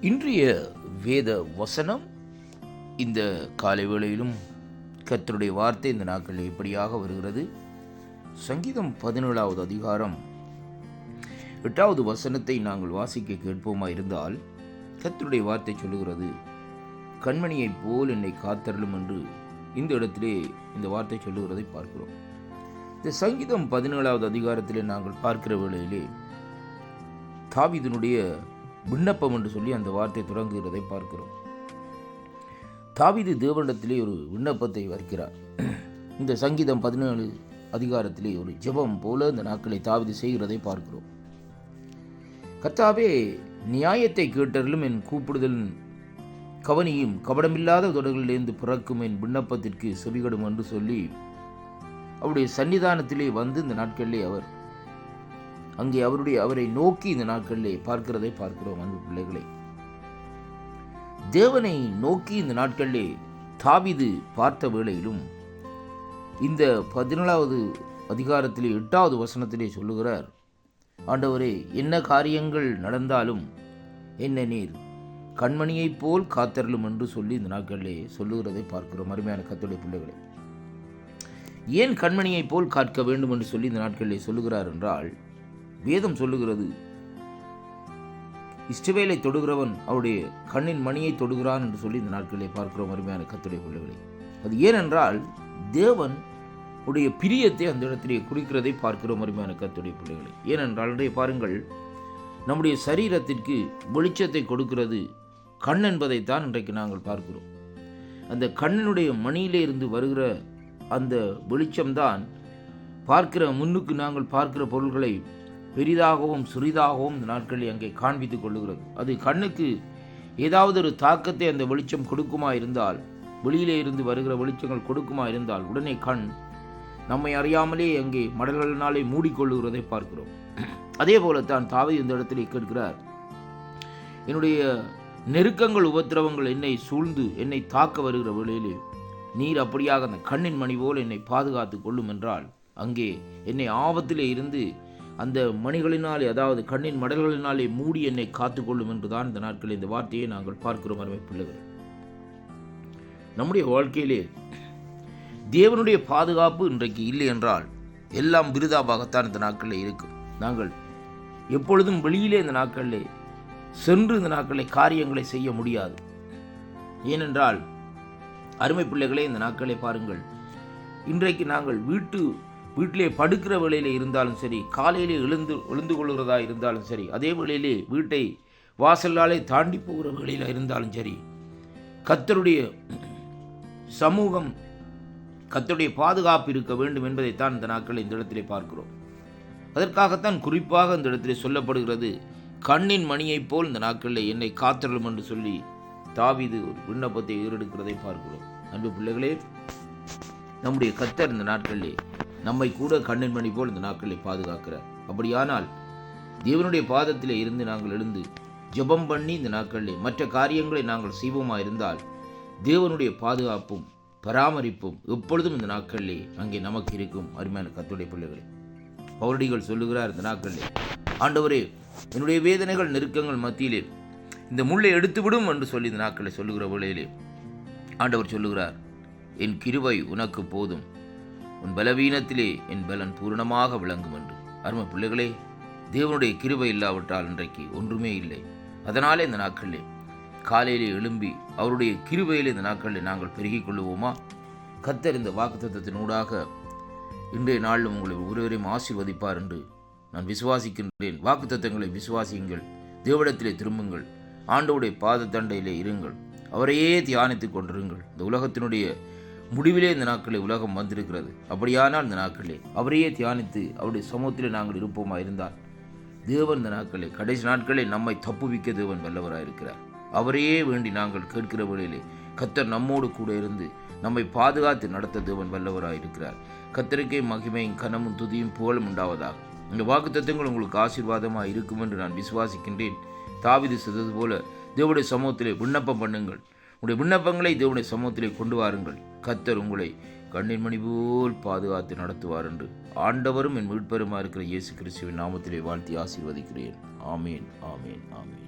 இன்றைய வேத வசனம் இந்த காலை வேளையிலும் கர்த்தருடைய வார்த்தை இந்த நாட்களில் இப்படியாக வருகிறது. சங்கீதம் 17வது அதிகாரம் 8வது வசனத்தை நாங்கள் வாசிக்க கேட்போமா இருந்தால், கர்த்தருடைய வார்த்தை சொல்லுகிறது, கண்மணியைப் போல் என்னை காத்தருளும் என்று இந்த இடத்திலே இந்த வார்த்தை சொல்லுகிறதை பார்க்கிறோம். இந்த சங்கீதம் 17வது அதிகாரத்திலே நாங்கள் பார்க்கிற வேளையிலே தாவீதினுடைய விண்ணப்பம் என்று சொல்லி அந்த வார்த்தை தொடங்குகிறதை பார்க்கிறோம். தாவீது தேவனிடத்திலே ஒரு விண்ணப்பத்தை வைக்கிறார். இந்த சங்கீதம் 17 அதிகாரத்திலே ஒரு ஜெபம் போல இந்த நாட்களை தாவீது செய்கிறதை பார்க்கிறோம். கர்த்தாவே, நியாயத்தை கேட்டருளும், என் கூப்பிடுதல் கவனியும், கபடமில்லாத தொடர்களிலிருந்து பிறக்கும் என் விண்ணப்பத்திற்கு செவிகடும் என்று சொல்லி அவருடைய சன்னிதானத்திலே வந்து இந்த நாட்களிலே அவர் அங்கே அவரை நோக்கி இந்த நாட்களிலே பார்க்கிறதை பார்க்கிறோம். அன்பு பிள்ளைகளே, தேவனை நோக்கி இந்த நாட்களிலே தாவீது பார்த்த வேளையிலும் இந்த 17வது அதிகாரத்திலே 8வது வசனத்திலே சொல்லுகிறார், ஆண்டவரே, என்ன காரியங்கள் நடந்தாலும் என்ன நீர் கண்மணியைப் போல் காத்தருளும் என்று சொல்லி இந்த நாட்களிலே சொல்லுகிறதை பார்க்கிறோம். அருமையான கர்த்தருடைய பிள்ளைகளே, ஏன் கண்மணியைப் போல் காக்க வேண்டும் என்று சொல்லி இந்த நாட்களிலே சொல்லுகிறார் என்றால், வேதம் சொல்லுகிறது, இஸ்ரவேலை தொடுகிறவன் அவருடைய கண்ணின் மணியை தொடுகிறான் என்று சொல்லி இந்த நாட்களிலே பார்க்கிறோம். அருமையான கர்த்தருடைய பிள்ளைகளே, அது ஏனென்றால் தேவன் உடைய பிரியத்தை அந்த இடத்திலே குறிக்கிறதை பார்க்கிறோம். அருமையான கர்த்தருடைய பிள்ளைகளே, ஏனென்றால் பாருங்கள், நம்முடைய சரீரத்திற்கு வெளிச்சத்தை கொடுக்கிறது கண் என்பதைத்தான் இன்றைக்கு நாங்கள் பார்க்கிறோம். அந்த கண்ணினுடைய மணியிலே இருந்து வருகிற அந்த வெளிச்சம்தான் முன்னுக்கு நாங்கள் பார்க்கிற பொருள்களை பெரிதாகவும் சிறிதாகவும் இந்த நாட்களில் அங்கே காண்பித்துக் கொள்ளுகிறது. அது கண்ணுக்கு ஏதாவது ஒரு தாக்கத்தை அந்த வெளிச்சம் கொடுக்குமா இருந்தால், வெளியிலே இருந்து வருகிற வெளிச்சங்கள் கொடுக்குமா இருந்தால், உடனே கண் நம்மை அறியாமலே அங்கே மடல்களினாலே மூடிக்கொள்ளுகிறதை பார்க்கிறோம். அதே போலத்தான் தாவீது இந்த இடத்திலே கேட்கிறார், என்னுடைய நெருக்கங்கள் உபத்திரவங்கள் என்னை சூழ்ந்து என்னை தாக்க வருகிற வேளையிலே நீர் அப்படியாக அந்த கண்ணின் மணி போல் என்னை பாதுகாத்து கொள்ளும் என்றால், அங்கே என்னை ஆபத்திலே இருந்து அந்த மணிகளினாலே, அதாவது கண்ணின் மடல்களினாலே மூடி என்னை காத்துக்கொள்ளும் என்றுதான் இந்த நாட்களில் இந்த வார்த்தையை நாங்கள் பார்க்கிறோம். அருமை பிள்ளைகள், நம்முடைய வாழ்க்கையிலே தேவனுடைய பாதுகாப்பு இன்றைக்கு இல்லை என்றால் எல்லாம் விருதாவாகத்தான் இந்த நாட்களில் இருக்கும். நாங்கள் எப்பொழுதும் வெளியிலே இந்த நாட்களிலே சென்று இந்த நாட்களில் காரியங்களை செய்ய முடியாது. ஏனென்றால் அருமை பிள்ளைகளே, இந்த நாட்களை பாருங்கள், இன்றைக்கு நாங்கள் வீட்டிலே படுக்கிற வேளையிலே இருந்தாலும் சரி, காலையிலே எழுந்து கொள்கிறதா இருந்தாலும் சரி, அதே வேளையிலே வீட்டை வாசலாலே தாண்டி போகிற வேளையில் இருந்தாலும் சரி, கர்த்தருடைய சமூகம், கர்த்தருடைய பாதுகாப்பு இருக்க வேண்டும் என்பதைத்தான் இந்த நாட்களில் இந்த இடத்திலே பார்க்கிறோம். அதற்காகத்தான் குறிப்பாக இந்த இடத்திலே சொல்லப்படுகிறது, கண்ணின் மணியைப் போல் இந்த நாட்களில் என்னை காத்தருளும் என்று சொல்லி தாவீது ஒரு விண்ணப்பத்தை ஏறெடுக்கிறதை பார்க்கிறோம். அன்பு பிள்ளைகளே, நம்முடைய கர்த்தர் இந்த நாட்களிலே நம்மை கூட கண்ணின் மணி போல் இந்த நாட்களில் பாதுகாக்கிறார். அப்படியானால் தேவனுடைய பாதத்திலே இருந்து நாங்கள் எழுந்து ஜெபம் பண்ணி இந்த நாட்களிலே மற்ற காரியங்களை நாங்கள் செய்வோமா இருந்தால், தேவனுடைய பாதுகாப்பும் பராமரிப்பும் எப்பொழுதும் இந்த நாட்களிலே அங்கே நமக்கு இருக்கும். அருமையான கர்த்தருடைய பிள்ளைகளே, பவுலடிகள் சொல்லுகிறார் இந்த நாட்களிலே, ஆண்டவரே, என்னுடைய வேதனைகள் நெருக்கங்கள் மத்தியிலே இந்த முள்ளை எடுத்துவிடும் என்று சொல்லி இந்த நாட்களை சொல்லுகிற வேளையிலே ஆண்டவர் சொல்லுகிறார், என் கிருபை உனக்கு போதும், உன் பலவீனத்திலே என் பலன் பூரணமாக விளங்கும் என்று. அருமை பிள்ளைகளே, தேவனுடைய கிருபை இல்லாவிட்டால் இன்றைக்கு ஒன்றுமே இல்லை. அதனாலே இந்த நாட்களிலே காலையிலே எழும்பி அவருடைய கிருபையிலே இந்த நாட்களிலே நாங்கள் பெருகிக் கொள்ளுவோமா? கர்த்தர் இந்த வாக்குத்தத்தத்தினூடாக இன்றைய நாளிலும் உங்களை ஒருவரையும் ஆசீர்வதிப்பார் என்று நான் விசுவாசிக்கின்றேன். வாக்குத்தத்தங்களை விசுவாசியுங்கள், தேவனிடத்திலே திரும்புங்கள், ஆண்டவருடைய பாத தண்டையிலே இருங்கள், அவரையே தியானித்துக் கொண்டிருங்கள். இந்த உலகத்தினுடைய முடிவிலே இந்த நாட்களில் உலகம் வந்திருக்கிறது. அப்படியானால் இந்த நாட்களிலே அவரையே தியானித்து அவருடைய சமூகத்திலே நாங்கள் இருப்போமா இருந்தால், தேவன் இந்த நாட்களில் கடைசி நாட்களில் நம்மை தப்புவிக்க தேவன் வல்லவராயிருக்கிறார். அவரையே வேண்டி நாங்கள் கேட்கிற வேளையிலே கர்த்தர் நம்மோடு கூட இருந்து நம்மை பாதுகாத்து நடத்த தேவன் வல்லவராயிருக்கிறார். கர்த்தருக்கே மகிமையும் கனமும் துதியும் புகழும் உண்டாவதாக. இந்த வாக்குத்தத்தங்கள் உங்களுக்கு ஆசீர்வாதமாக இருக்கும் என்று நான் விசுவாசிக்கின்றேன். தாவீது செய்தது போல தேவனுடைய சமூகத்திலே விண்ணப்பம் பண்ணுங்கள். உங்களுடைய விண்ணப்பங்களை தேவனுடைய சமூகத்திலே கொண்டு வாருங்கள். கர்த்தர் உங்களை கண்ணின் மணி போல் பாதுகாத்து நடத்துவார் என்று ஆண்டவரும் என் மீட்பருமா இருக்கிற இயேசு கிறிஸ்துவின் நாமத்திலே வாழ்த்தி ஆசீர்வதிக்கிறேன். ஆமேன், ஆமேன், ஆமேன்.